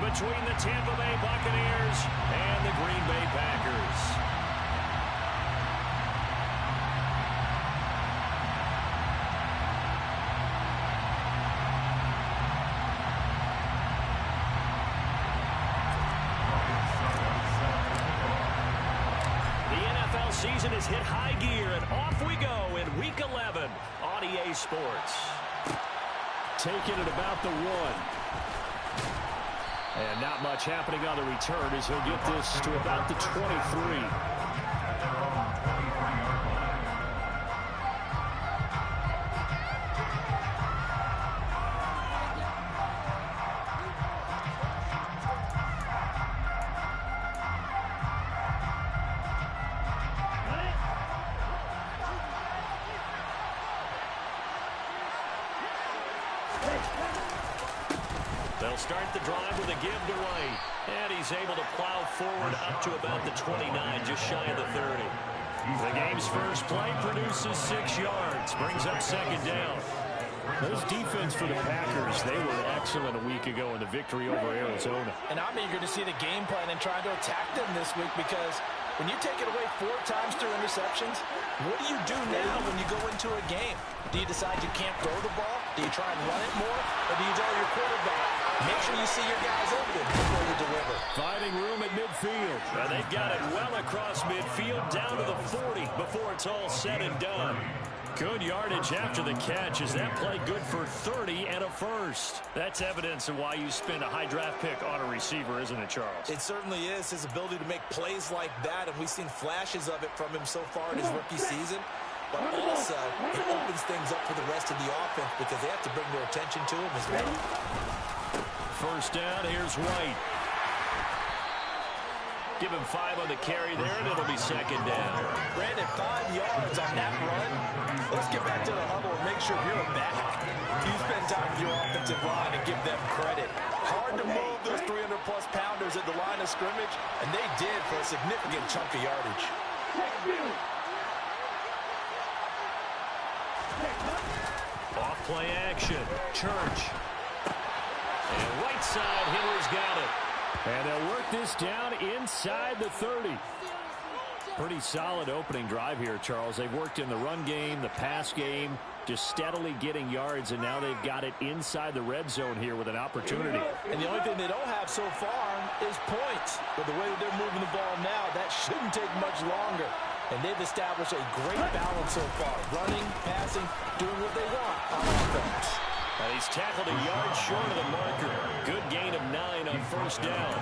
between the Tampa Bay Buccaneers and the Green Bay Packers. Season has hit high gear, and off we go in Week 11 on EA Sports. Taking it about the 1. And not much happening on the return as he'll get this to about the 23. They'll start the drive with a give to White. And he's able to plow forward up to about the 29, just shy of the 30. The game's first play produces 6 yards. Brings up second down. Those defense for the Packers, they were excellent a week ago in the victory over Arizona. And I'm eager to see the game plan and trying to attack them this week, because when you take it away 4 times through interceptions, what do you do now when you go into a game? Do you decide you can't throw the ball? Do you try and run it more? Or do you tell your quarterback, make sure you see your guys open before you deliver? Finding room at midfield. They've got it well across midfield, down to the 40 before it's all said and done. Good yardage after the catch. Is that play good for 30 and a first? That's evidence of why you spend a high draft pick on a receiver, isn't it, Charles? It certainly is. His ability to make plays like that, and we've seen flashes of it from him so far in his rookie season. But also, it opens things up for the rest of the offense because they have to bring their attention to him as well. First down, here's White. Give him 5 on the carry there, and it'll be second down. Brandon, 5 yards on that run. Let's get back to the huddle and make sure you're back. You spend time with your offensive line and give them credit. Hard to move those 300-plus pounders at the line of scrimmage, and they did for a significant chunk of yardage. Off play action. Church. And right side, Hitler's got it. And they'll work this down inside the 30. Pretty solid opening drive here, Charles. They've worked in the run game, the pass game, just steadily getting yards, and now they've got it inside the red zone here with an opportunity. And the only thing they don't have so far is points. But the way that they're moving the ball now, that shouldn't take much longer. And they've established a great balance so far. Running, passing, doing what they want on offense. He's tackled a yard short of the marker. Good gain of 9 on first down.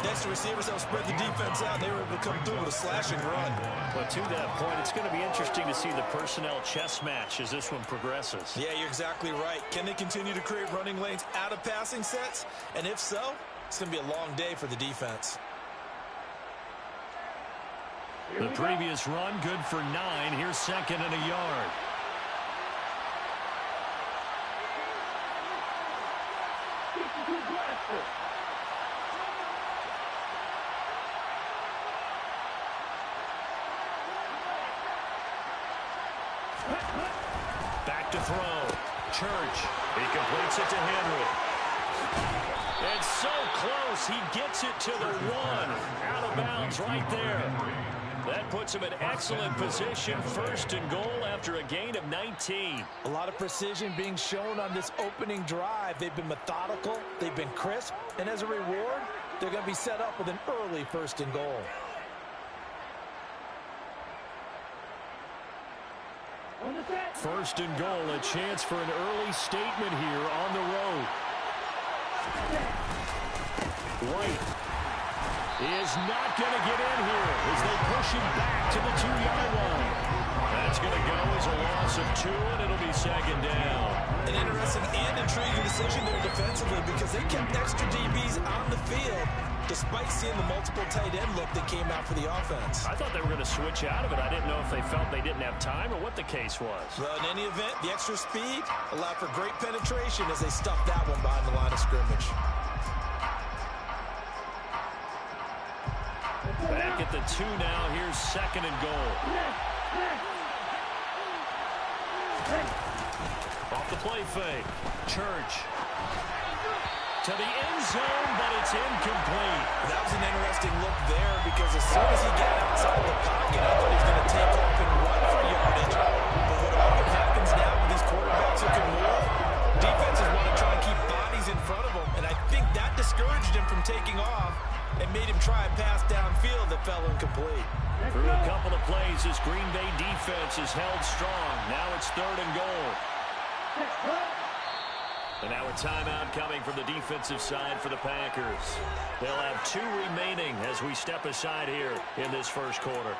Next, the receivers help spread the defense out. They were able to come through with a slash and run. But to that point, it's going to be interesting to see the personnel chess match as this one progresses. Yeah, you're exactly right. Can they continue to create running lanes out of passing sets? And if so, it's going to be a long day for the defense. The previous run, good for 9. Here's second and a yard. Back to throw. Church. He completes it to Henry. It's so close. He gets it to the 1. Out of bounds right there. That puts him in excellent position. First and goal after a gain of 19. A lot of precision being shown on this opening drive. They've been methodical. They've been crisp. And as a reward, they're going to be set up with an early first and goal. First and goal, a chance for an early statement here on the road. White is not going to get in here as they push him back to the 2-yard line. That's going to go as a loss of 2, and it'll be second down. An interesting and intriguing decision there defensively because they kept extra DBs on the field despite seeing the multiple tight end look that came out for the offense. I thought they were going to switch out of it. I didn't know if they felt they didn't have time or what the case was. Well, in any event, the extra speed allowed for great penetration as they stuffed that one behind the line of scrimmage. Back at the 2 now. Here's second and goal. Off the play fake. Church to the end zone, but it's incomplete. That was an interesting look there because as soon as he got outside the pocket, I thought he was going to take off and run for yardage. But what often happens now with these quarterbacks who can move, defenses want to try and keep bodies in front of them, and I think that discouraged him from taking off and made him try a pass downfield that fell incomplete. Through a couple of plays, this Green Bay defense is held strong. Now it's 3rd and goal. And now a timeout coming from the defensive side for the Packers. They'll have 2 remaining as we step aside here in this first quarter.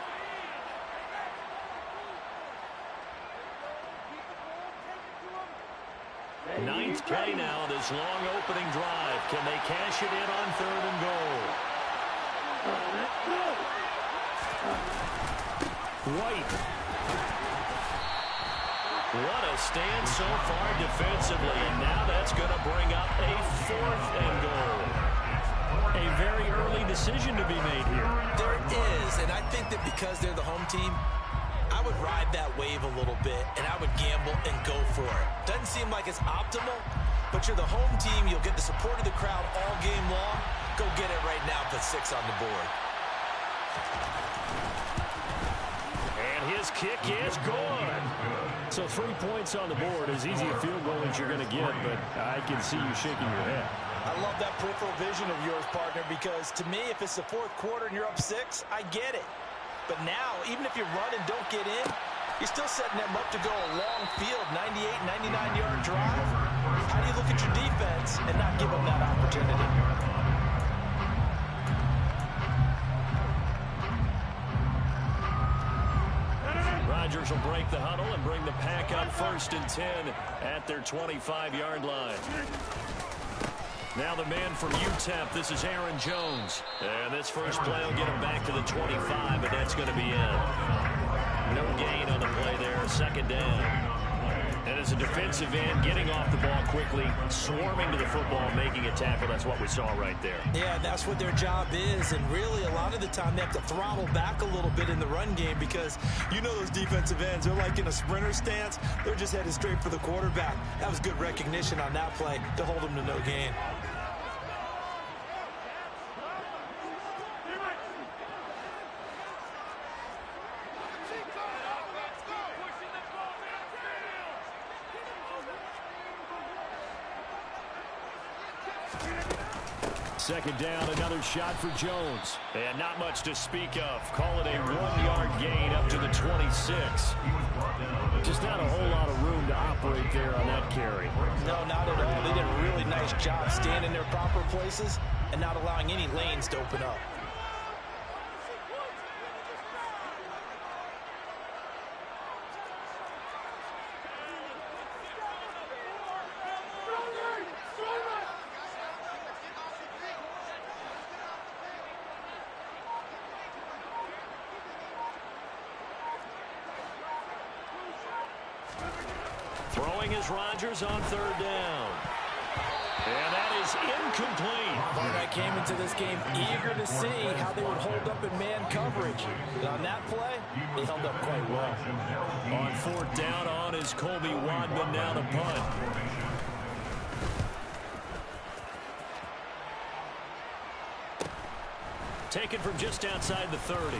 Ninth play now, this long opening drive. Can they cash it in on 3rd and goal? White. What a stand so far defensively, and now that's going to bring up a 4th and goal. A very early decision to be made here. There is, and I think that because they're the home team, I would ride that wave a little bit, and I would gamble and go for it. Doesn't seem like it's optimal, but you're the home team. You'll get the support of the crowd all game long. Go get it right now. Put 6 on the board. And his kick is good. So 3 points on the board, as easy a field goal as you're going to get, but I can see you shaking your head. I love that peripheral vision of yours, partner, because to me, if it's the 4th quarter and you're up 6, I get it. But now, even if you run and don't get in, you're still setting them up to go a long field, 98, 99-yard drive. How do you look at your defense and not give them that opportunity? Rodgers will break the huddle and bring the pack up 1st and 10 at their 25-yard line. Now the man from UTEP, this is Aaron Jones. And this first play will get him back to the 25, but that's going to be it. No gain on the play there, 2nd down. And as a defensive end, getting off the ball quickly, swarming to the football, making a tackle, that's what we saw right there. Yeah, that's what their job is, and really a lot of the time they have to throttle back a little bit in the run game because you know those defensive ends, they're like in a sprinter stance. They're just headed straight for the quarterback. That was good recognition on that play to hold them to no gain. Second down, another shot for Jones. And not much to speak of. Call it a 1-yard gain up to the 26. Just not a whole lot of room to operate there on that carry. No, not at all. They did a really nice job staying in their proper places and not allowing any lanes to open up. Throwing is Rodgers on 3rd down. And that is incomplete. But I came into this game eager to see how they would hold up in man coverage. And on that play, they held up quite well. On 4th down on is Colby Wadman now to punt. Taken from just outside the 30.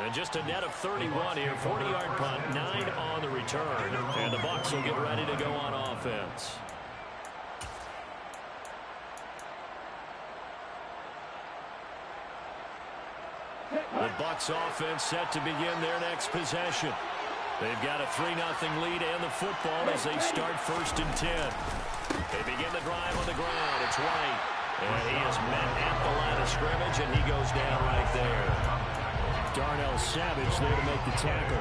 And just a net of 31 here. 40-yard punt, 9 on the return. And the Bucs will get ready to go on offense. The Bucs offense set to begin their next possession. They've got a 3-0 lead and the football as they start 1st and 10. They begin the drive on the ground. It's White. And he is met at the line of scrimmage, and he goes down right there. Darnell Savage there to make the tackle.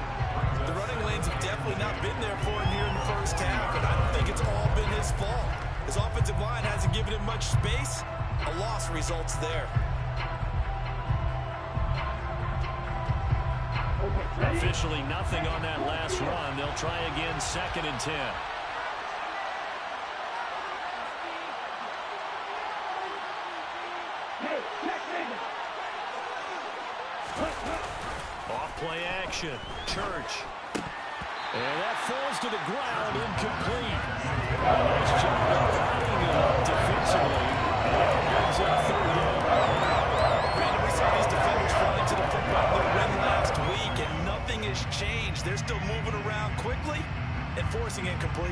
The running lanes have definitely not been there for him here in the first half, and I don't think it's all been his fault. His offensive line hasn't given him much space. A loss results there. Officially nothing on that last run. They'll try again 2nd and 10. Off play action. Church. And that falls to the ground, incomplete. Nice job of guiding it up to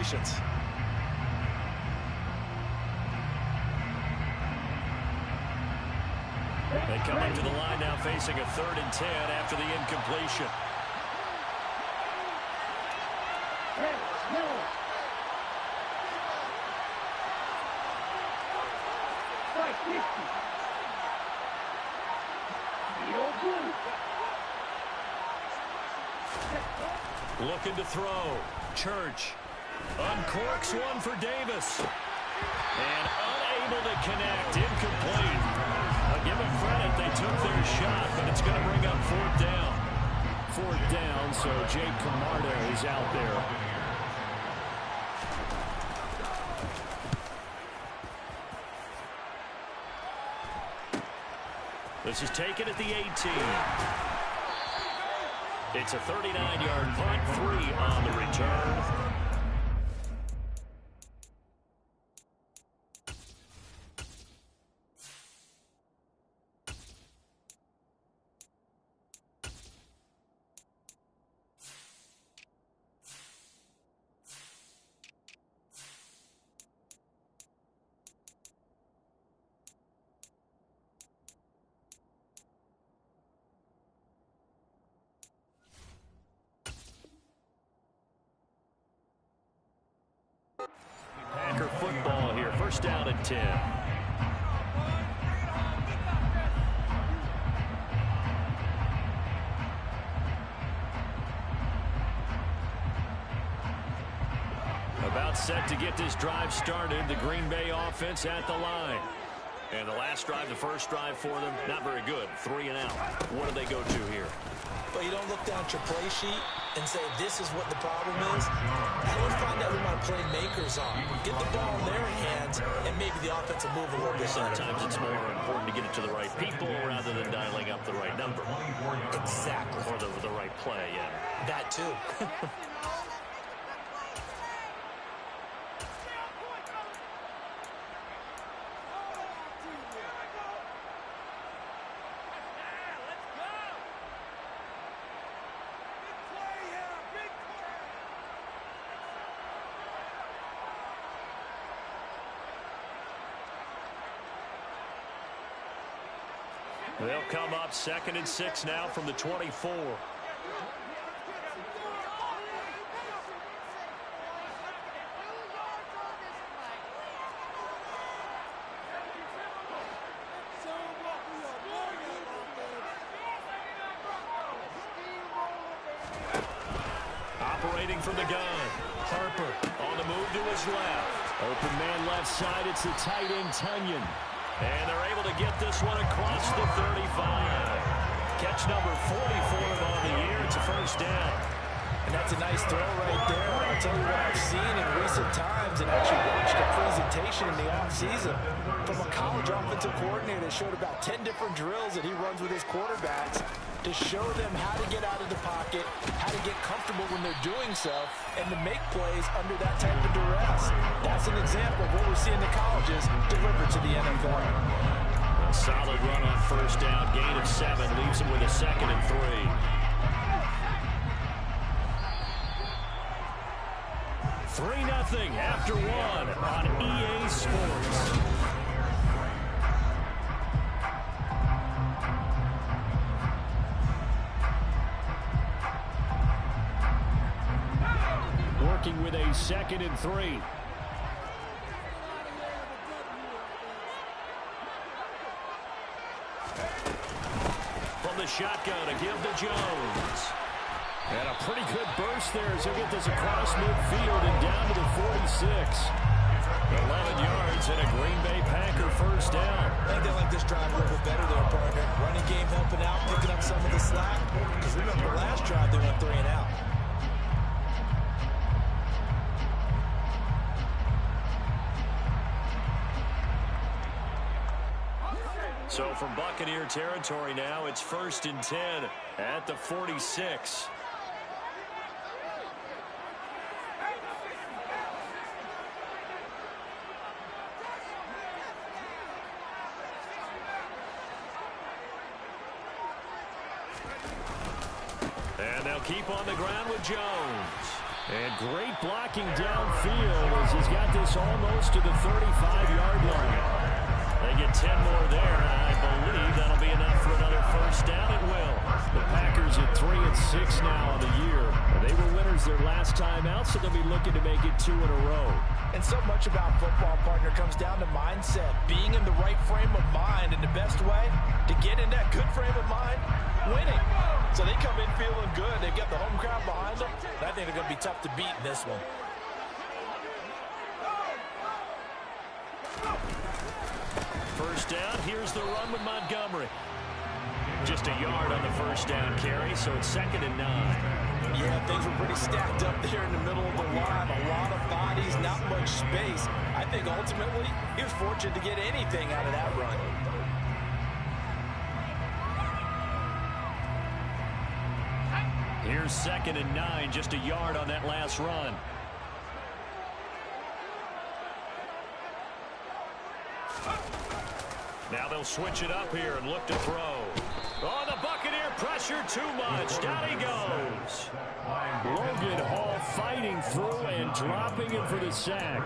Congratulations. They come up to the line now facing a 3rd and 10 after the incompletion. Looking to throw. Church uncorks one for Davis. And unable to connect. Incomplete. I'll give them credit. They took their shot, but it's going to bring up 4th down. 4th down, so Jake Camarda is out there. This is taken at the 18. It's a 39-yard punt, 3 on the return. Packer football here. 1st down and 10. About set to get this drive started. The Green Bay offense at the line. And the last drive, the first drive for them, not very good. 3 and out. What do they go to here? But you don't look down at your play sheet and say, this is what the problem is. And we'll find out who my playmakers are. Get the ball in their hands, and maybe the offense will move a little bit. Sometimes it's more important to get it to the right people rather than dialing up the right number. Exactly. Or the right play, yeah. That too. They'll come up 2nd and 6 now from the 24. Operating from the gun. Harper on the move to his left. Open man left side. It's the tight end Tunyon. And they're able to get this one across the 35. Catch number 44 on the year. It's a 1st down. And that's a nice throw right there. I'll tell you what I've seen in recent times and actually watched a presentation in the offseason from a college offensive coordinator that showed about 10 different drills that he runs with his quarterbacks to show them how to get out of the pocket, how to get comfortable when they're doing so, and to make plays under that type of duress. That's an example of what we're seeing the colleges deliver to the NFL. A solid run on 1st down, gain of 7, leaves him with a 2nd and 3. Three 0 after 1 on EA Sports. Working with a 2nd and 3. From the shotgun, a give to Jones. And a pretty good burst there as he'll get this across midfield and down to the 46. 11 yards and a Green Bay Packer 1st down. I think they like this drive a little bit better there, partner. Running game helping out, picking up some of the slack. Because remember, last drive they went 3 and out. So from Buccaneer territory now, it's 1st and 10 at the 46. And they'll keep on the ground with Jones. And great blocking downfield as he's got this almost to the 35-yard line. They get 10 more there, and I believe that'll be enough for another first down. It will. The Packers at 3-6 now on the year. They were winners their last time out, so they'll be looking to make it 2 in a row. And so much about football, partner, comes down to mindset. Being in the right frame of mind, and the best way to get in that good frame of mind, winning. So they come in feeling good. They've got the home crowd behind them. I think they're going to be tough to beat in this one. First down, here's the run with Montgomery. Just a yard on the first down carry, so it's 2nd and 9. Yeah, things were pretty stacked up there in the middle of the line. A lot of bodies, not much space. I think ultimately he was fortunate to get anything out of that run. Here's 2nd and 9, just a yard on that last run. Now they'll switch it up here and look to throw. Oh, the Buccaneer pressure too much. Down he goes. Logan Hall fighting through and dropping him for the sack.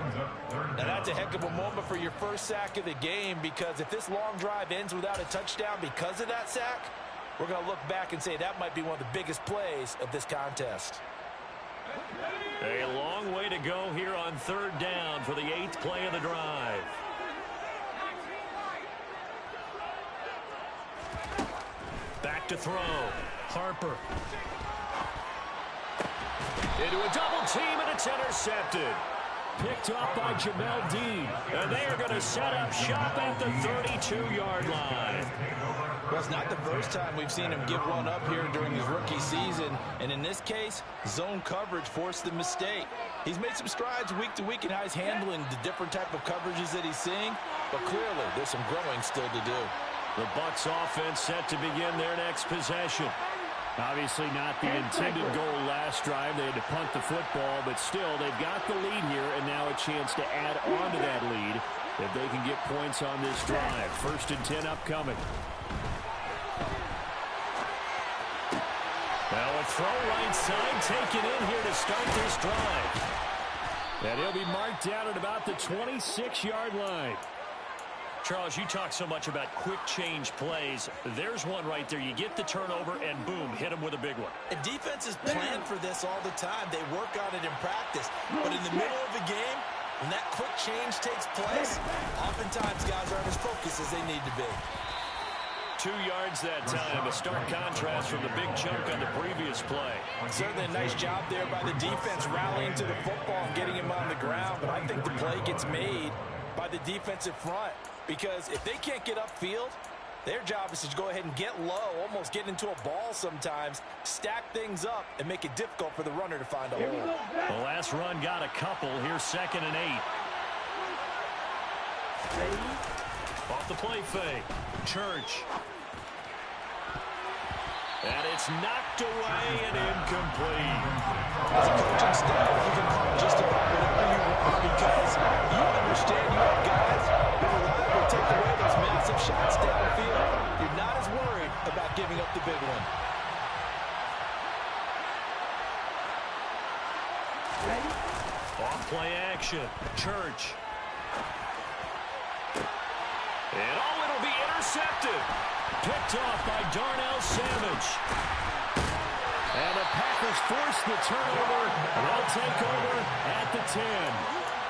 Now that's a heck of a moment for your first sack of the game, because if this long drive ends without a touchdown because of that sack, we're going to look back and say that might be one of the biggest plays of this contest. A long way to go here on 3rd down for the 8th play of the drive. Back to throw. Harper. Into a double team, and it's intercepted. Picked off by Jamel Dean. And they are going to set up shop at the 32-yard line. Well, it's not the first time we've seen him give one up here during his rookie season. And in this case, zone coverage forced the mistake. He's made some strides week to week in how he's handling the different type of coverages that he's seeing. But clearly, there's some growing still to do. The Bucs offense set to begin their next possession. Obviously not the intended goal last drive. They had to punt the football, but still, they've got the lead here, and now a chance to add on to that lead if they can get points on this drive. 1st and 10 upcoming. Now a throw right side taken in here to start this drive. And he'll be marked down at about the 26-yard line. Charles, you talk so much about quick change plays. There's one right there. You get the turnover, and boom, hit them with a big one. And defenses plan for this all the time. They work on it in practice. But in the middle of the game, when that quick change takes place, oftentimes guys aren't as focused as they need to be. 2 yards that time, a stark contrast from the big chunk on the previous play. Certainly a nice job there by the defense rallying to the football and getting him on the ground. But I think the play gets made by the defensive front, because if they can't get upfield, their job is to go ahead and get low, almost get into a ball sometimes, stack things up, and make it difficult for the runner to find a hole. The last run got a couple. Here's 2nd and 8. Off the play fake. Church. And it's knocked away and incomplete. As a coaching staff, you can call just about whatever you want, because you understand you have guys who are liable to take away those massive shots downfield. You're not as worried about giving up the big one. Off play action. Church. And it'll be intercepted. Picked off by Darnell Savage. And the Packers force the turnover. They'll take over at the 10.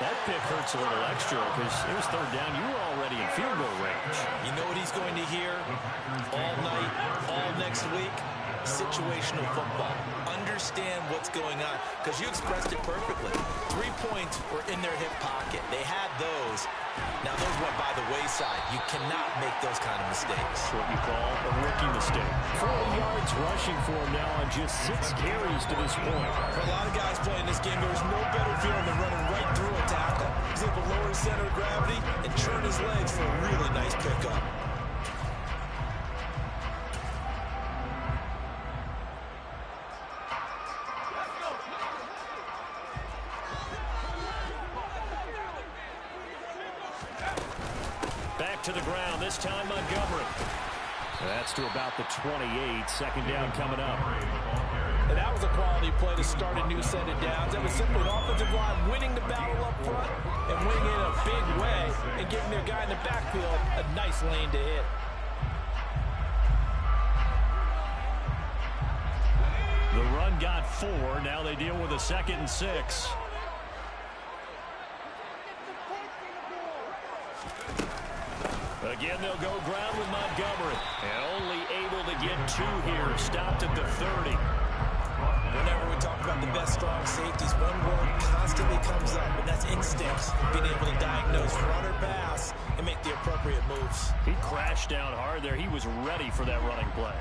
That pick hurts a little extra because it was 3rd down. You were already in field goal range. You know what he's going to hear all night, all next week? Situational football. Understand what's going on, because you expressed it perfectly. 3 points were in their hip pocket. They had those. Now, those went by the wayside. You cannot make those kind of mistakes. What you call a rookie mistake. 40 yards rushing for him now on just 6 carries to this point. For a lot of guys playing this game, there's no better feeling than running right through a tackle. He's able to lower his center of gravity and turn his legs for a really nice pickup. To the ground, this time Montgomery. That's to about the 28. 2nd down coming up. And that was a quality play to start a new set of downs. That was simply an offensive line winning the battle up front and winning it in a big way and giving their guy in the backfield a nice lane to hit. The run got 4. Now they deal with a 2nd and 6. Again, they'll go ground with Montgomery. And only able to get 2 here. Stopped at the 30. Whenever we talk about the best strong safeties, one word constantly comes up, and that's instincts. Being able to diagnose run or pass and make the appropriate moves. He crashed down hard there. He was ready for that running play.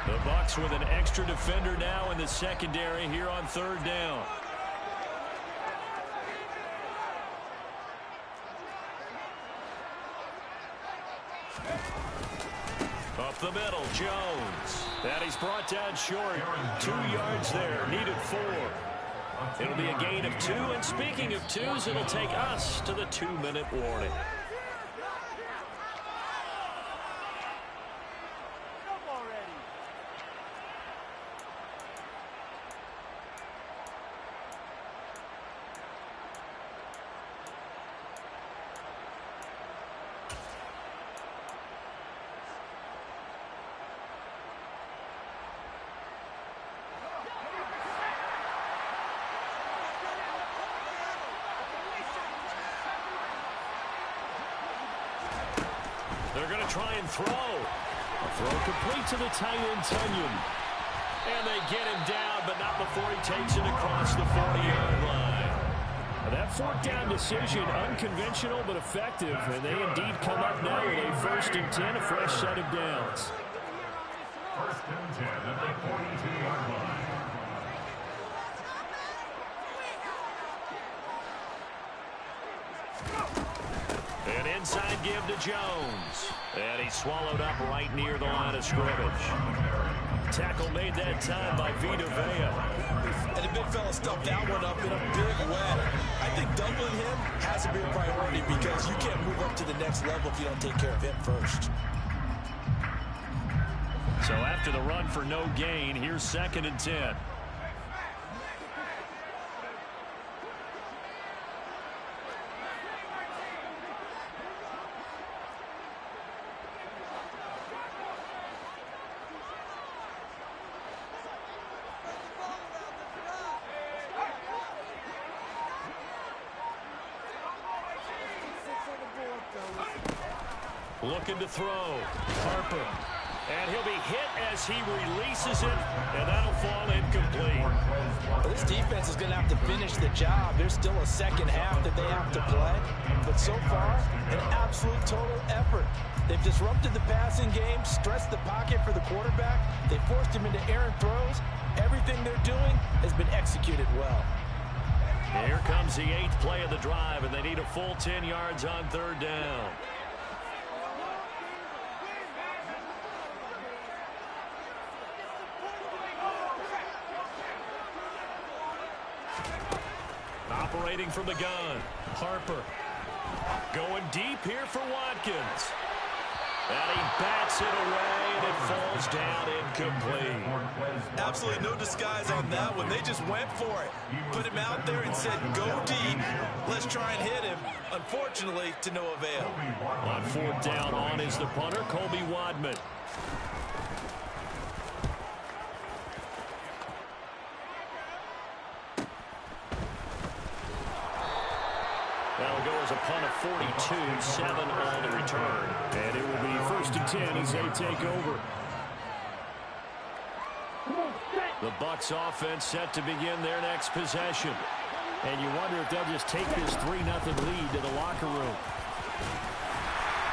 The Bucs with an extra defender now in the secondary here on 3rd down. Up the middle, Jones. And he's brought down short. 2 yards there, needed 4. It'll be a gain of 2, and speaking of 2s, it'll take us to the 2-minute warning. They're going to try and throw. A throw complete to the tight end, Tunyon. And they get him down, but not before he takes it across the 40-yard line. And that 4th down decision, unconventional but effective. And they indeed come up now with a 1st and 10, a fresh set of downs. 1st and 10 at the 42-yard line. An inside give to Jones. And he's swallowed up right near the line of scrimmage. Tackle made that time by Vita Vea. And the big fella stuffed that one up in a big way. I think doubling him has to be a priority because you can't move up to the next level if you don't take care of him first. So after the run for no gain, here's 2nd and 10. Looking to throw. Harper. And he'll be hit as he releases it, and that'll fall incomplete. Well, this defense is going to have to finish the job. There's still a second half that they have to play. But so far, an absolute total effort. They've disrupted the passing game, stressed the pocket for the quarterback. They forced him into errant throws. Everything they're doing has been executed well. Here comes the 8th play of the drive, and they need a full 10 yards on 3rd down. Operating from the gun, Harper. Going deep here for Watkins. And he bats it away, and it falls down incomplete. Absolutely no disguise on that one. They just went for it. Put him out there and said, go deep. Let's try and hit him. Unfortunately, to no avail. On 4th down, on is the punter, Colby Wadman. That'll go as a punt of 42, 7 on the return. And it will be 1st and 10 as they take over. The Bucs offense set to begin their next possession. And you wonder if they'll just take this 3-0 lead to the locker room.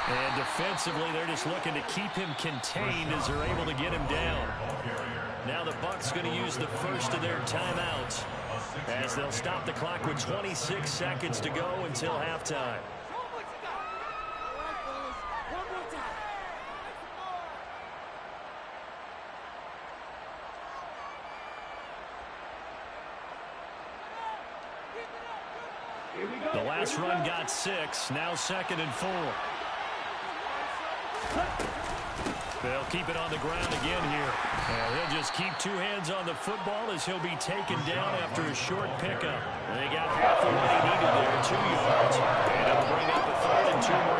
And defensively, they're just looking to keep him contained as they're able to get him down. Now the Bucs going to use the first of their timeouts, as they'll stop the clock with 26 seconds to go until halftime. The last run got 6. Now 2nd and 4. They'll keep it on the ground again here. And he'll just keep 2 hands on the football as he'll be taken down after a short pickup. And they got half of what he needed there, 2 yards. And it'll bring up a 3rd and 2 more.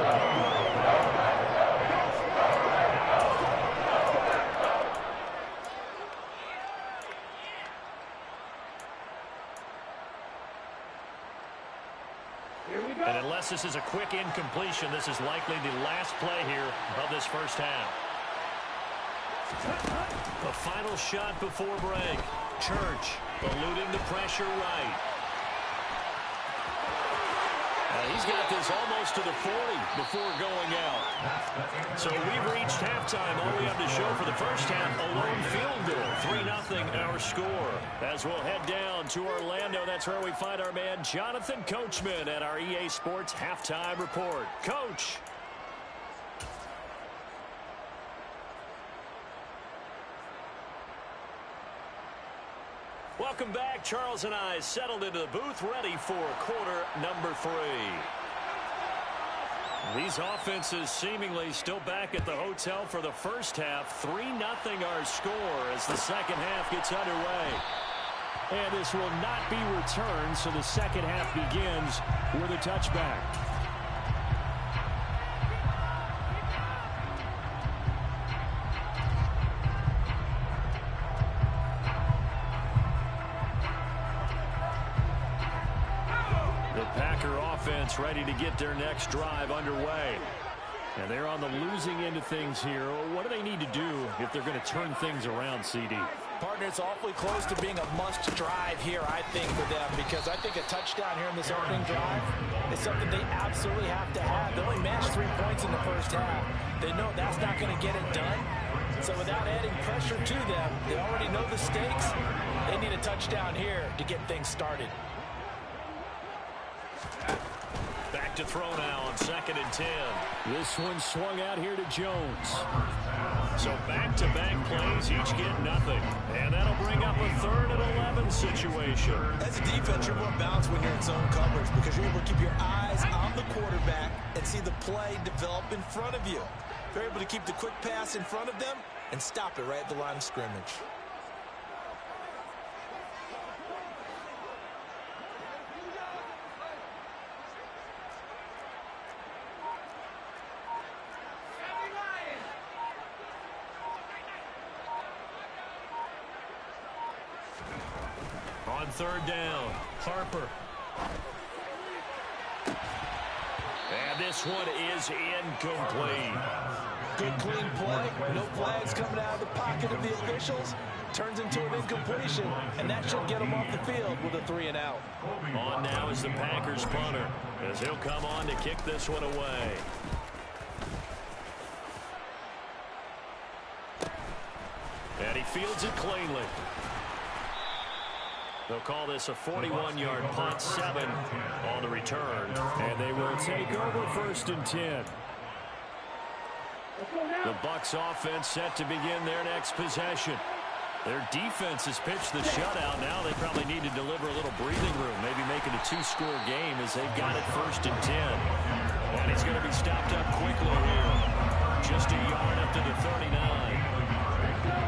And unless this is a quick incompletion, this is likely the last play here of this first half. The final shot before break. Church eluding the pressure right. He's got this almost to the 40 before going out. So we've reached halftime. All we have to show for the first half, a lone field goal. 3-0 our score. As we'll head down to Orlando, that's where we find our man Jonathan Coachman at our EA Sports Halftime Report. Coach. Welcome back. Charles and I settled into the booth, ready for quarter number 3. These offenses seemingly still back at the hotel for the first half. 3-0 our score as the second half gets underway. And this will not be returned, so the second half begins with a touchback. Offense ready to get their next drive underway. And they're on the losing end of things here. What do they need to do if they're going to turn things around, CD? Partner, it's awfully close to being a must drive here, I think, for them, because I think a touchdown here in this opening drive is something they absolutely have to have. They only managed 3 points in the first half. They know that's not going to get it done. So without adding pressure to them, they already know the stakes. They need a touchdown here to get things started. Back to throw now on 2nd and 10. This one swung out here to Jones. So back-to-back plays, each get nothing. And that'll bring up a 3rd and 11 situation. As a defense, you're more balanced when you're in zone coverage because you're able to keep your eyes on the quarterback and see the play develop in front of you. You're able to keep the quick pass in front of them and stop it right at the line of scrimmage. On 3rd down, Harper. And this one is incomplete. Good clean play. No flags coming out of the pocket of the officials. Turns into an incompletion, and that should get them off the field with a 3-and-out. On now is the Packers punter, as he'll come on to kick this one away. And he fields it cleanly. They'll call this a 41-yard punt, 7 on the return. And they will take over 1st and 10. The Bucs offense set to begin their next possession. Their defense has pitched the shutout. Now they probably need to deliver a little breathing room, maybe make it a 2-score game as they've got it 1st and 10. And he's going to be stopped up quickly here. Just a yard up to the 39.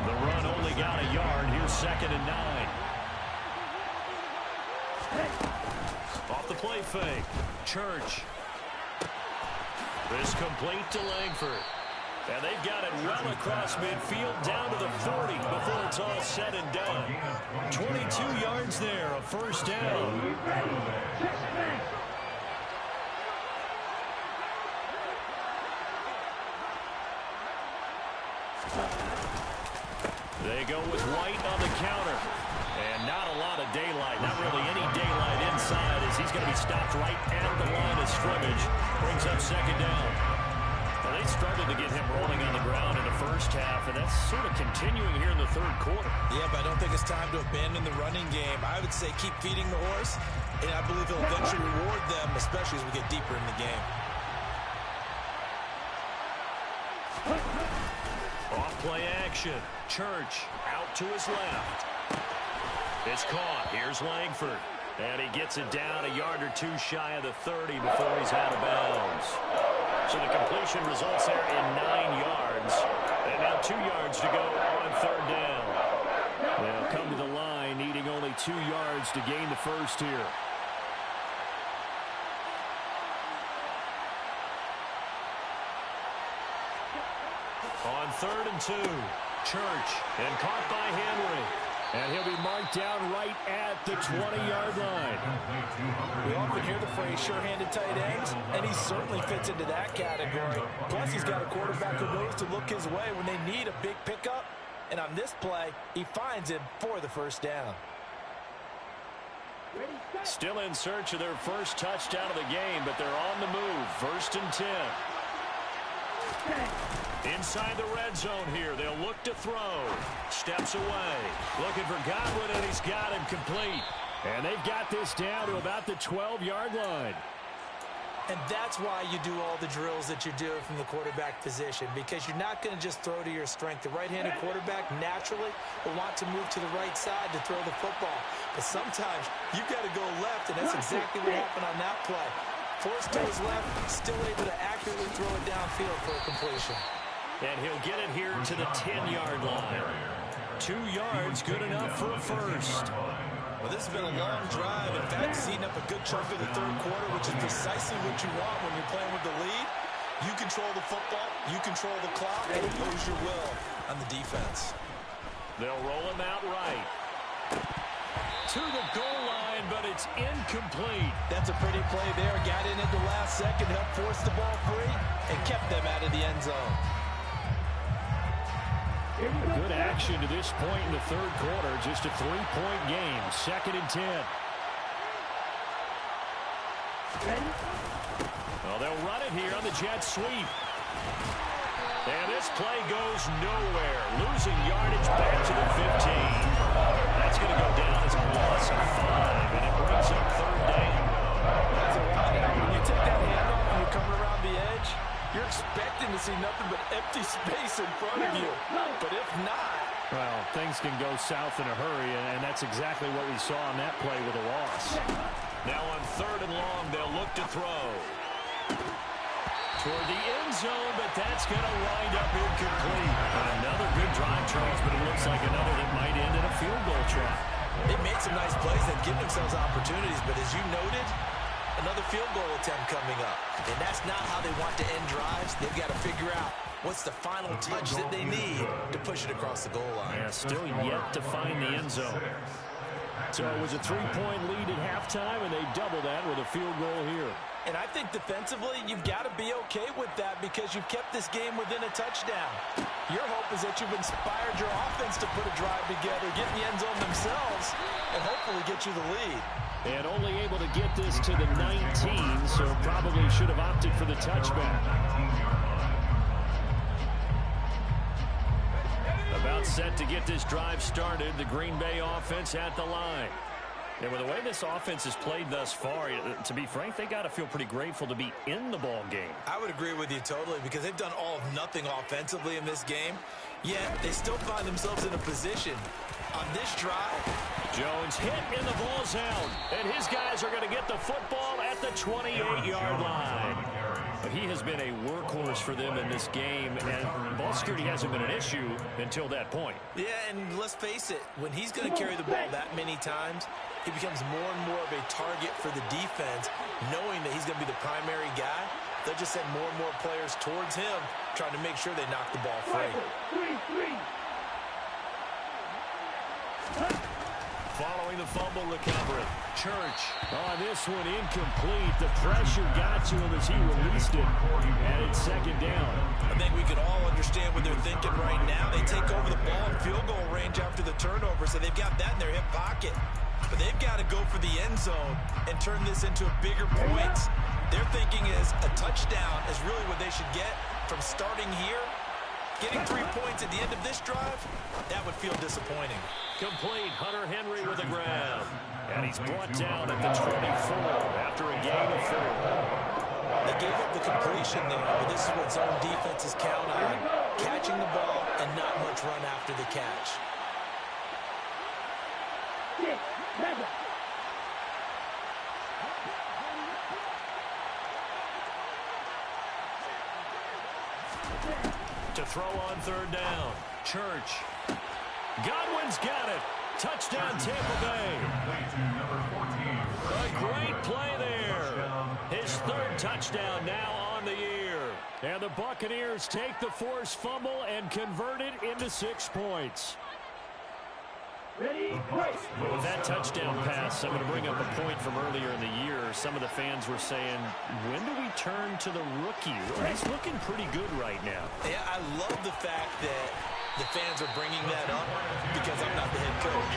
The run only got a yard. Here's 2nd and 9. Off the play fake. Church. This complete to Langford. And they've got it well across midfield down to the 40 before it's all said and done. 22 yards there, a 1st down. They go with White on the counter. And not a lot of daylight, not really any daylight inside as he's going to be stopped right at the line of scrimmage. Brings up 2nd down. Well, they started to get him rolling on the ground in the first half, and that's sort of continuing here in the 3rd quarter. Yeah, but I don't think it's time to abandon the running game. I would say keep feeding the horse, and I believe he'll eventually reward them, especially as we get deeper in the game. Off play action. Church out to his left. It's caught. Here's Langford. And he gets it down a yard or two shy of the 30 before he's out of bounds. So the completion results there in 9 yards. And now 2 yards to go on third down. They'll come to the line needing only 2 yards to gain the first here. On 3rd and 2, Church, and caught by Henry. And he'll be marked down right at the 20-yard line. We often hear the phrase sure-handed tight ends, and he certainly fits into that category. Plus, he's got a quarterback who knows to look his way when they need a big pickup. And on this play, he finds him for the first down. Still in search of their first touchdown of the game, but they're on the move. 1st and 10. Inside the red zone here. They'll look to throw. Steps away. Looking for Godwin, and he's got him complete. And they've got this down to about the 12-yard line. And that's why you do all the drills that you do from the quarterback position, because you're not going to just throw to your strength. The right-handed quarterback naturally will want to move to the right side to throw the football. But sometimes you've got to go left, and that's exactly what happened on that play. Forced to his left, still able to accurately throw it downfield for a completion. And he'll get it here to the 10-yard line. 2 yards, good enough for a first. Well, this has been a long drive. In fact, it's eating up a good chunk of the third quarter, which is precisely what you want when you're playing with the lead. You control the football, you control the clock, and impose your will on the defense. They'll roll him out right. To the goal line, but it's incomplete. That's a pretty play there. Got in at the last second, helped force the ball free, and kept them out of the end zone. Good action to this point in the third quarter. Just a 3-point game. 2nd and 10. Well, they'll run it here on the jet sweep. And this play goes nowhere. Losing yardage back to the 15. That's going to go down as a loss of 5. And it brings up third down. That's a lot. When you take that handoff and you're coming around the edge, you're expecting to see nothing but empty space in front of you. But if not... Well, things can go south in a hurry, and that's exactly what we saw on that play with a loss. Now on 3rd and long, they'll look to throw. Toward the end zone, but that's going to wind up incomplete. Another good drive, Charles, but it looks like another that might end in a field goal try. They made some nice plays that give themselves opportunities, but as you noted, another field goal attempt coming up. And that's not how they want to end drives. They've got to figure out what's the final touch that they need to push it across the goal line. Yeah, still yet to find the end zone. So it was a 3-point lead at halftime, and they double that with a field goal here. And I think defensively, you've got to be okay with that because you've kept this game within a touchdown. Your hope is that you've inspired your offense to put a drive together, get in the end zone themselves, and hopefully get you the lead. And only able to get this to the 19, so probably should have opted for the touchback. About set to get this drive started, the Green Bay offense at the line. And with the way this offense has played thus far, to be frank, they got to feel pretty grateful to be in the ball game. I would agree with you totally because they've done all of nothing offensively in this game, yet they still find themselves in a position on this drive. Jones hit and the ball's out, and his guys are going to get the football at the 28-yard line. But he has been a workhorse for them in this game, and ball security hasn't been an issue until that point. Yeah, and let's face it, when he's going to carry the ball that many times, he becomes more and more of a target for the defense, knowing that he's going to be the primary guy. They'll just send more and more players towards him, trying to make sure they knock the ball free. Following the fumble recovery, Church on this one incomplete. The pressure got to him as he released it, and it's 2nd down. I think we can all understand what they're thinking right now. They take over the ball in field goal range after the turnover, so they've got that in their hip pocket. But they've got to go for the end zone and turn this into a bigger point. Their thinking is a touchdown is really what they should get from starting here. Getting 3 points at the end of this drive, that would feel disappointing. Complete. Hunter Henry with a grab. And he's brought down at the 24 after a gain of 4. They gave up the completion there, but this is what zone defenses count on. Catching the ball and not much run after the catch. to throw on third down. Church. Godwin's got it. Touchdown, Tampa Bay. A great play there. His third touchdown now on the year. And the Buccaneers take the forced fumble and convert it into 6 points. With that touchdown pass, I'm going to bring up a point from earlier in the year. Some of the fans were saying, when do we turn to the rookie? Well, he's looking pretty good right now. Yeah, I love the fact that the fans are bringing that up because I'm not the head coach.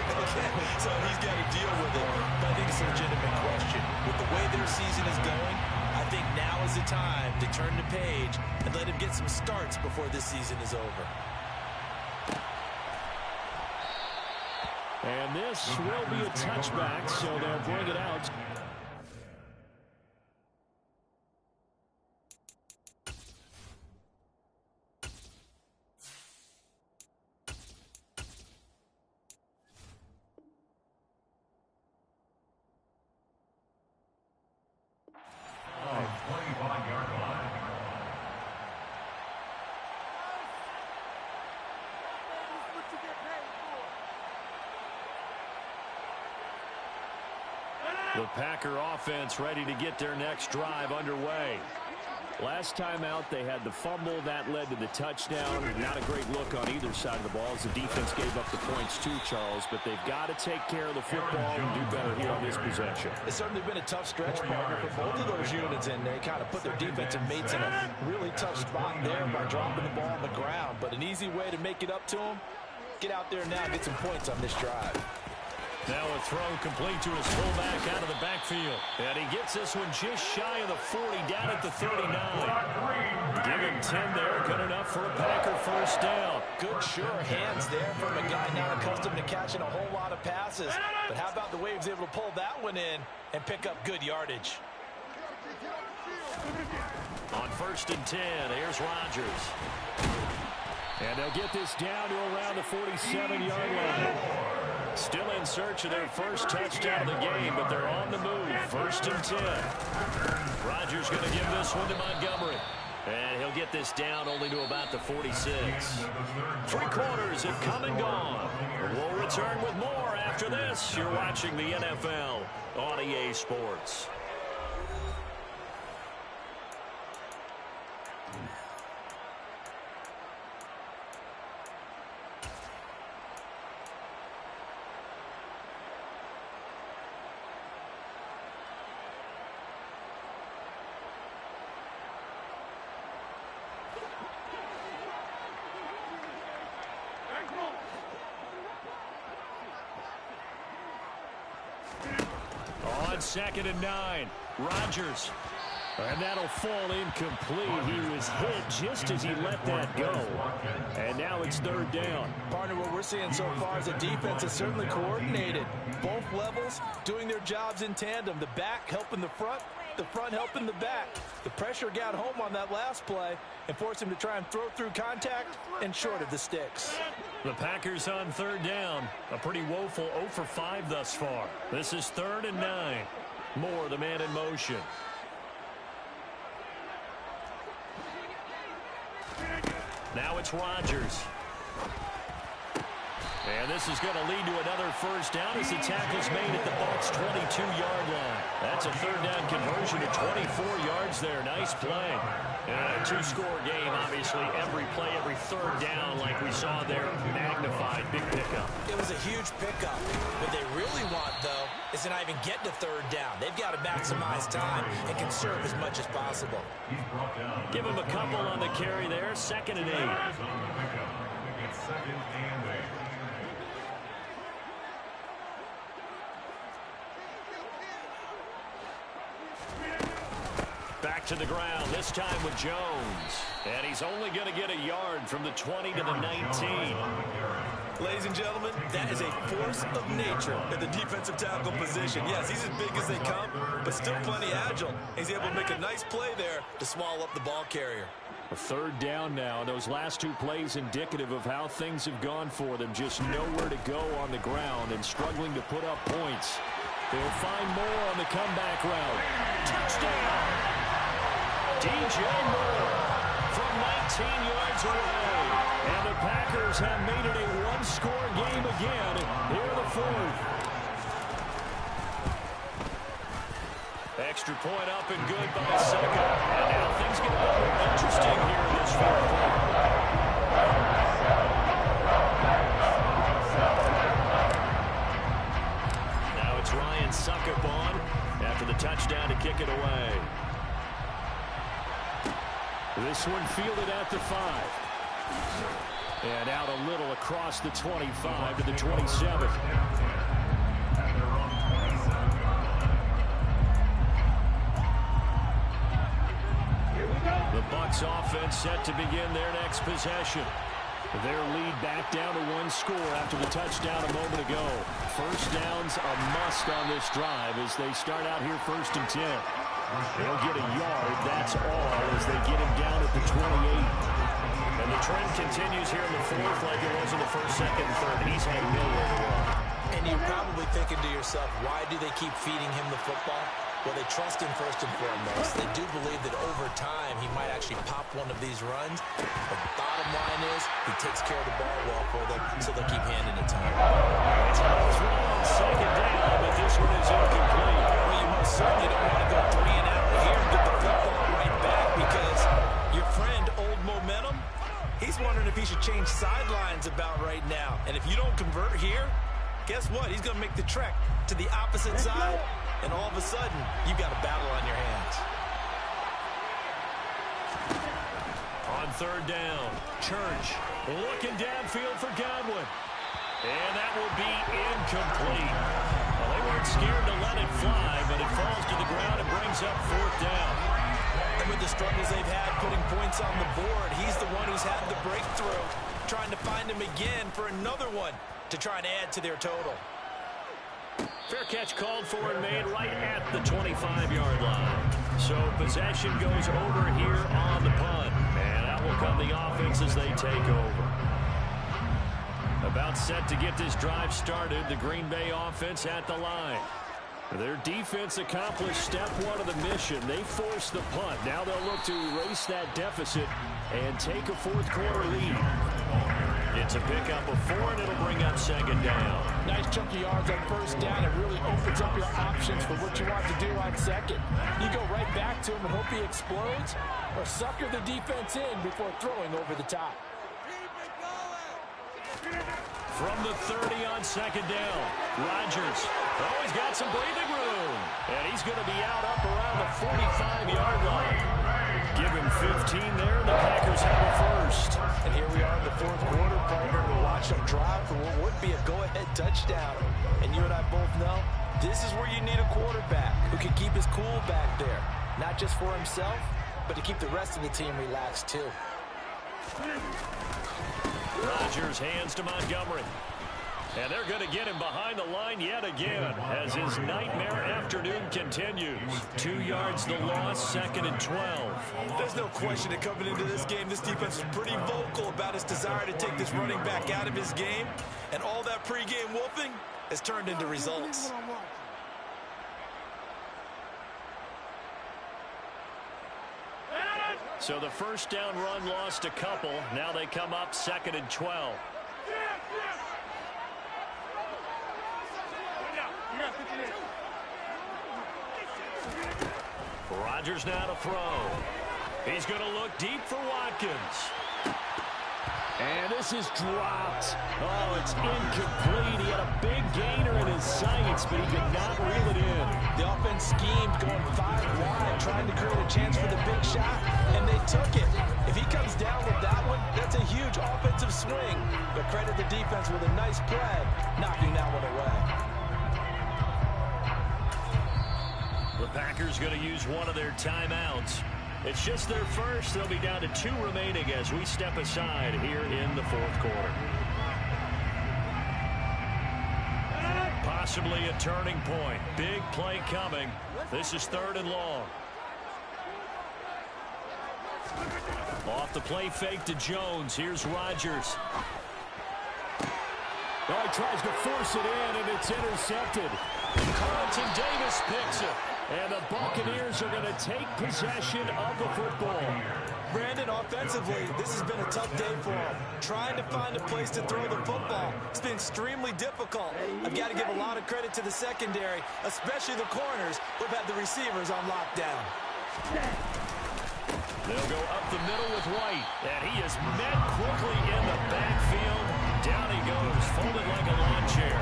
So he's got to deal with it. But I think it's a legitimate question. With the way their season is going, I think now is the time to turn the page and let him get some starts before this season is over. And this will be a touchback, so they'll bring it out. The Packer offense ready to get their next drive underway. Last time out, they had the fumble. That led to the touchdown. Not a great look on either side of the ball as the defense gave up the points too, Charles. But they've got to take care of the football and do better here on this possession. It's certainly been a tough stretch, partner, for both of those units, and they kind of put their defensive mates in a really tough spot there by dropping the ball on the ground. But an easy way to make it up to them, get out there now and get some points on this drive. Now a throw complete to his fullback out of the backfield. And he gets this one just shy of the 40, down at the 39. Give him 10 there, good enough for a Packer first down. Good, sure hands there from a guy not accustomed to catching a whole lot of passes. But how about the way he was able to pull that one in and pick up good yardage? On 1st and 10, here's Rodgers. And they'll get this down to around the 47-yard line. Still in search of their first touchdown of the game, but they're on the move. 1st and 10. Rodgers going to give this one to Montgomery. And he'll get this down only to about the 46. 3 quarters have come and gone. We'll return with more after this. You're watching the NFL on EA Sports. On 2nd and 9, Rodgers. And that'll fall incomplete. He was hit just as he let that go. And now it's 3rd down. Partner, what we're seeing so far is the defense is certainly coordinated. Both levels doing their jobs in tandem. The back helping the front helping the back. The pressure got home on that last play and forced him to try and throw through contact and short of the sticks. The Packers on 3rd down. A pretty woeful 0 for 5 thus far. This is 3rd and 9. Moore, the man in motion. Now it's Rodgers. And this is going to lead to another first down as the tackle's made at the Bucs' 22-yard line. That's a 3rd down conversion of 24 yards there. Nice play. And a 2-score game, obviously. Every play, every 3rd down, like we saw there, magnified. Big pickup. It was a huge pickup. What they really want, though, is to not even get to 3rd down. They've got to maximize time and conserve as much as possible. Give him a couple on the carry there. 2nd and 8. Back to the ground, this time with Jones. And he's only going to get a yard from the 20 to the 19. Ladies and gentlemen, that is a force of nature at the defensive tackle position. Yes, he's as big as they come, but still plenty agile. He's able to make a nice play there to swallow up the ball carrier. A 3rd down now. Those last 2 plays indicative of how things have gone for them. Just nowhere to go on the ground and struggling to put up points. They'll find more on the comeback route. Touchdown! DJ Moore. from 19 yards away. And the Packers have made it a one-score game again here in the fourth. Extra point up and good by Sucker. And now things get a little more interesting here in this fourth quarter. Now it's Ryan Suckup on after the touchdown to kick it away. This one fielded at the 5. And out a little across the 25 to the 27. The Bucs offense set to begin their next possession. Their lead back down to one score after the touchdown a moment ago. First down's a must on this drive as they start out here 1st and 10. They'll get a yard, that's all, as they get him down at the 28. And the trend continues here in the fourth like it was in the first, second, and third. He's had nowhere to run. And you're probably thinking to yourself, why do they keep feeding him the football? Well, they trust him first and foremost. They do believe that over time he might actually pop one of these runs. But the bottom line is he takes care of the ball well for them, so they'll keep handing it to him. It's a throw on second down, but this one is incomplete. Well, you most certainly don't want to go 3 and out here and get the football right back because your friend, Old Momentum, he's wondering if he should change sidelines about right now. And if you don't convert here, guess what? He's going to make the trek to the opposite side. And all of a sudden, you've got a battle on your hands. On 3rd down, Church looking downfield for Godwin. And that will be incomplete. Well, they weren't scared to let it fly, but it falls to the ground and brings up 4th down. And with the struggles they've had putting points on the board, he's the one who's had the breakthrough, trying to find him again for another one to try and add to their total. Fair catch called for and made right at the 25-yard line. So possession goes over here on the punt. And out will come the offense as they take over. About set to get this drive started, the Green Bay offense at the line. Their defense accomplished step 1 of the mission. They forced the punt. Now they'll look to erase that deficit and take a fourth quarter lead. It's a pickup of 4, and it'll bring up 2nd down. Nice chunky yards on 1st down. It really opens up your options for what you want to do on 2nd. You go right back to him and hope he explodes, or sucker the defense in before throwing over the top. From the 30 on 2nd down, Rodgers. Oh, he's got some breathing room. And he's going to be out up around the 45-yard line. Give him 15 there, and the Packers have a first. And here we are in the fourth quarter, partner, to watch them drive for what would be a go-ahead touchdown. And you and I both know this is where you need a quarterback who can keep his cool back there. Not just for himself, but to keep the rest of the team relaxed, too. Rodgers hands to Montgomery. And they're going to get him behind the line yet again as his nightmare afternoon continues. 2 yards the loss, 2nd and 12. There's no question that coming into this game, this defense is pretty vocal about its desire to take this running back out of his game. And all that pregame wolfing has turned into results. So the first down run lost a couple. Now they come up 2nd and 12. Rodgers now to throw. He's going to look deep for Watkins. And this is dropped. Oh, it's incomplete. He had a big gainer in his sights, but he could not reel it in. The offense schemed going 5 wide, trying to create a chance for the big shot, and they took it. If he comes down with that one, that's a huge offensive swing. But credit the defense with a nice play, knocking that one away. The Packers going to use one of their timeouts. It's just their first. They'll be down to 2 remaining as we step aside here in the fourth quarter. Possibly a turning point. Big play coming. This is 3rd and long. Off the play fake to Jones. Here's Rodgers. Oh, he tries to force it in, and it's intercepted. Carlton Davis picks it. And the Buccaneers are going to take possession of the football. Brandon, offensively, this has been a tough day for him. Trying to find a place to throw the football. It's been extremely difficult. I've got to give a lot of credit to the secondary, especially the corners who've had the receivers on lockdown. They'll go up the middle with White, and he is met quickly in the backfield. Down he goes, folded like a lawn chair.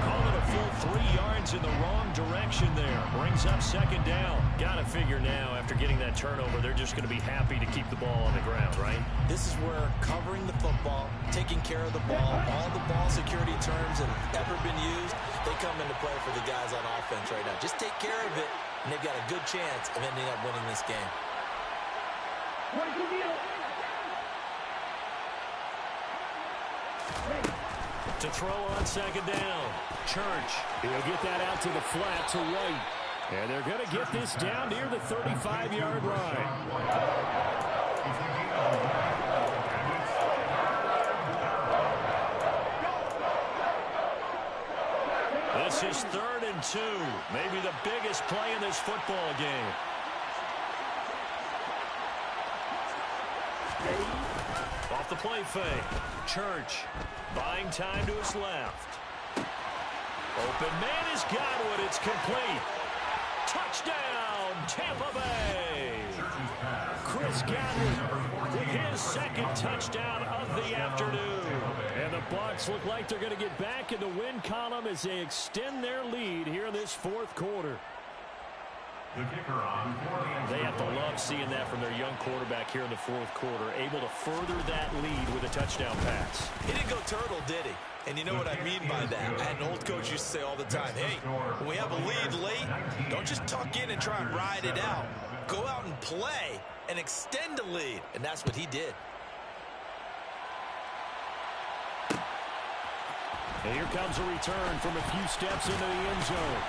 Call it a full 3 yards in the wrong direction there. Brings up second down. Got to figure now, after getting that turnover, they're just going to be happy to keep the ball on the ground, right? This is where covering the football, taking care of the ball, all the ball security terms that have ever been used, they come into play for the guys on offense right now. Just take care of it, and they've got a good chance of ending up winning this game. To throw on second down. Church. He'll get that out to the flat to White. And they're going to get this down near the 35-yard line. This is 3rd and 2. Maybe the biggest play in this football game. Off the play fake. Church buying time to his left. Open man has got it. It's complete. Touchdown, Tampa Bay. Chris Godwin with his second touchdown of the afternoon. And the Bucs look like they're going to get back in the win column as they extend their lead here in this 4th quarter. They have to love seeing that from their young quarterback here in the 4th quarter, able to further that lead with a touchdown pass. He didn't go turtle, did he? And you know what I mean by that. I had an old coach used to say all the time, hey, when we have a lead late, don't just tuck in and try and ride it out. Go out and play and extend the lead. And that's what he did. And here comes a return from a few steps into the end zone.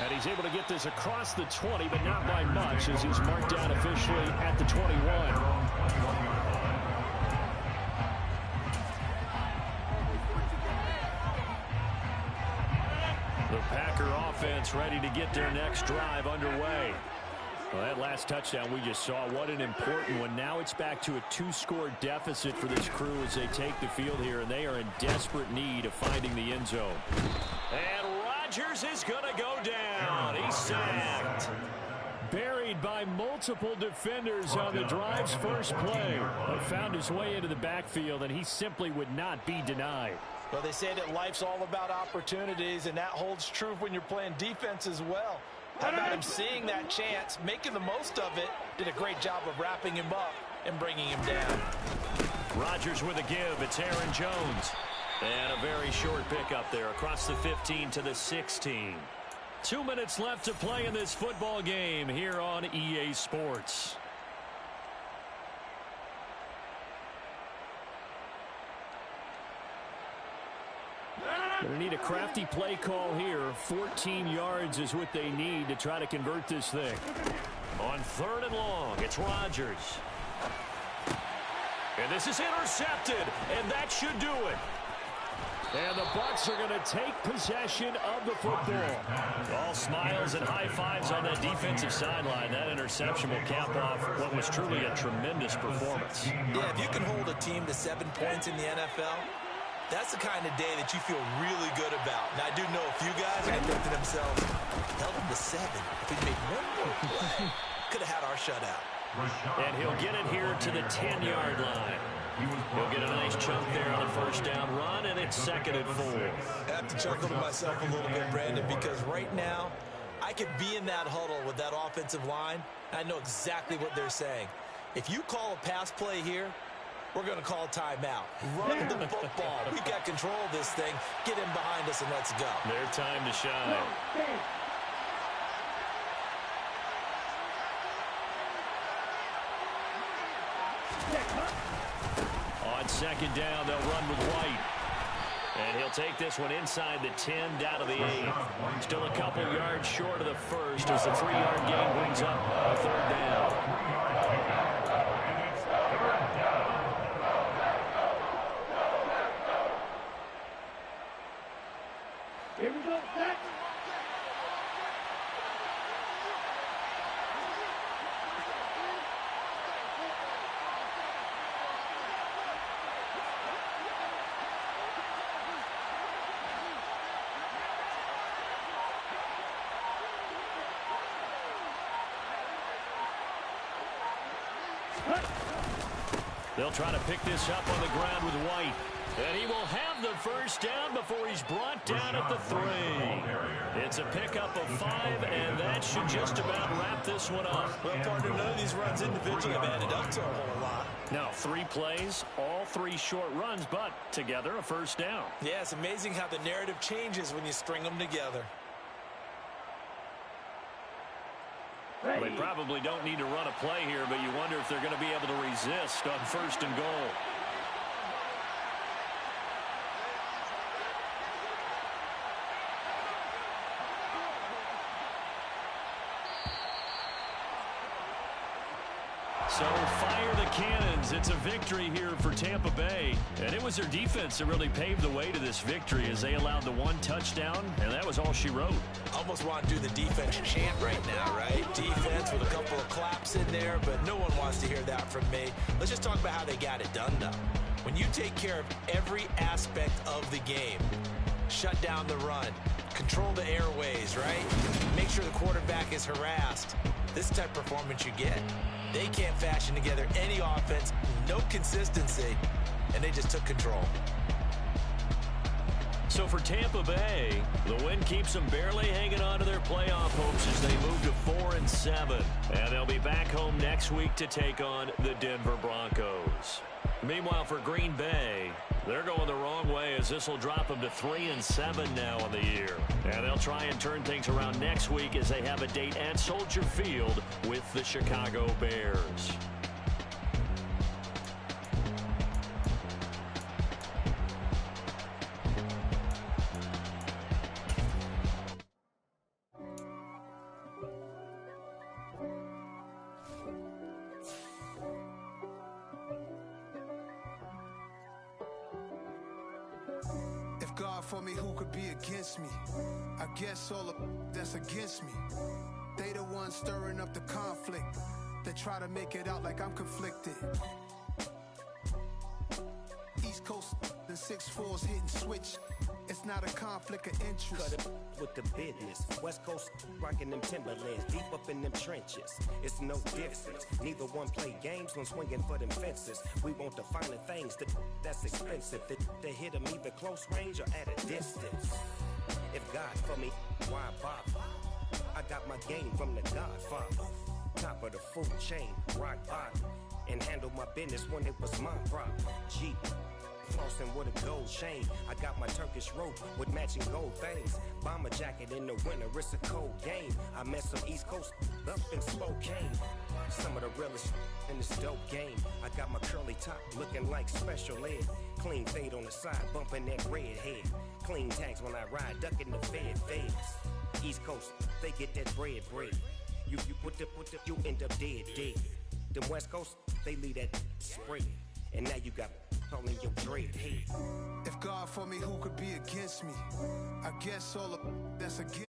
And he's able to get this across the 20, but not by much, as he's marked down officially at the 21. The Packer offense ready to get their next drive underway. Well, that last touchdown we just saw, what an important one. Now it's back to a 2-score deficit for this crew as they take the field here, and they are in desperate need of finding the end zone. And Rodgers is going to go down. He's sacked. Buried by multiple defenders on the drive's first play. Found his way into the backfield, and he simply would not be denied. Well, they say that life's all about opportunities, and that holds true when you're playing defense as well. How about him seeing that chance, making the most of it, did a great job of wrapping him up and bringing him down. Rodgers with a give. It's Aaron Jones. And a very short pickup there across the 15 to the 16. 2 minutes left to play in this football game here on EA Sports. Going to need a crafty play call here. 14 yards is what they need to try to convert this thing. On 3rd and long, it's Rodgers. And this is intercepted, and that should do it. And the Bucs are going to take possession of the football. All smiles and high fives on that defensive sideline. That interception will cap off what was truly a tremendous performance. Yeah, if you can hold a team to 7 points in the NFL, that's the kind of day that you feel really good about. Now, I do know a few guys are going to think to themselves, held them to 7. If we made one more play, could have had our shutout. And he'll get it here to the 10-yard line. He'll get a nice chunk there on the first down run, and it's 2nd and 4. I have to chuckle to myself a little bit, Brandon, because right now, I could be in that huddle with that offensive line, and I know exactly what they're saying. If you call a pass play here, we're going to call timeout. Run the football. We've got control of this thing. Get in behind us and let's go. Their time to shine. On 2nd down, they'll run with White. And he'll take this one inside the 10, down to the 8. Still a couple yards short of the first as the 3-yard gain brings up a 3rd down. Here we go, set. They'll try to pick this up on the ground with White. And he will have the first down before he's brought down at the 3. It's a pickup of 5, and that should just about wrap this one up. Well, partner, none of these runs individually have added up to a whole lot. Now, 3 plays, all 3 short runs, but together a first down. Yeah, it's amazing how the narrative changes when you string them together. They probably don't need to run a play here, but you wonder if they're going to be able to resist on 1st and goal. So fire the cannons. It's a victory here for Tampa Bay. And it was their defense that really paved the way to this victory as they allowed the 1 touchdown, and that was all she wrote. Almost want to do the defense chant right now, right? Defense with a couple of claps in there, but no one wants to hear that from me. Let's just talk about how they got it done, though. When you take care of every aspect of the game, shut down the run, control the airways, right? Make sure the quarterback is harassed. This type of performance you get. They can't fashion together any offense, no consistency, and they just took control. So for Tampa Bay, the win keeps them barely hanging on to their playoff hopes as they move to 4-7. And they'll be back home next week to take on the Denver Broncos. Meanwhile, for Green Bay, they're going the wrong way as this will drop them to 3-7 now on the year. And they'll try and turn things around next week as they have a date at Soldier Field with the Chicago Bears. God for me, who could be against me? I guess all of that's against me. They the ones stirring up the conflict. They try to make it out like I'm conflicted. East Coast and 6'4's hitting switch. It's not a conflict of interest. Cut it with the business. West Coast rocking them Timberlands, deep up in them trenches. It's no difference. Neither one play games when swinging for them fences. We want the finer things that's expensive. They hit them either close range or at a distance. If God for me, why bother? I got my game from the Godfather. Top of the food chain, rock bottom. And handle my business when it was my problem. Jeep. Flossing with a gold chain. I got my Turkish rope with matching gold things. Bomber jacket in the winter, it's a cold game. I met some East Coast up in Spokane. Some of the realest in this dope game. I got my curly top looking like special ed. Clean fade on the side, bumping that red head. Clean tags when I ride, ducking the feds. East Coast, they get that bread. You put the, you end up dead. Them West Coast, they leave that spray. And now you got all in your dread head. If God for me, who could be against me? I guess all of that's against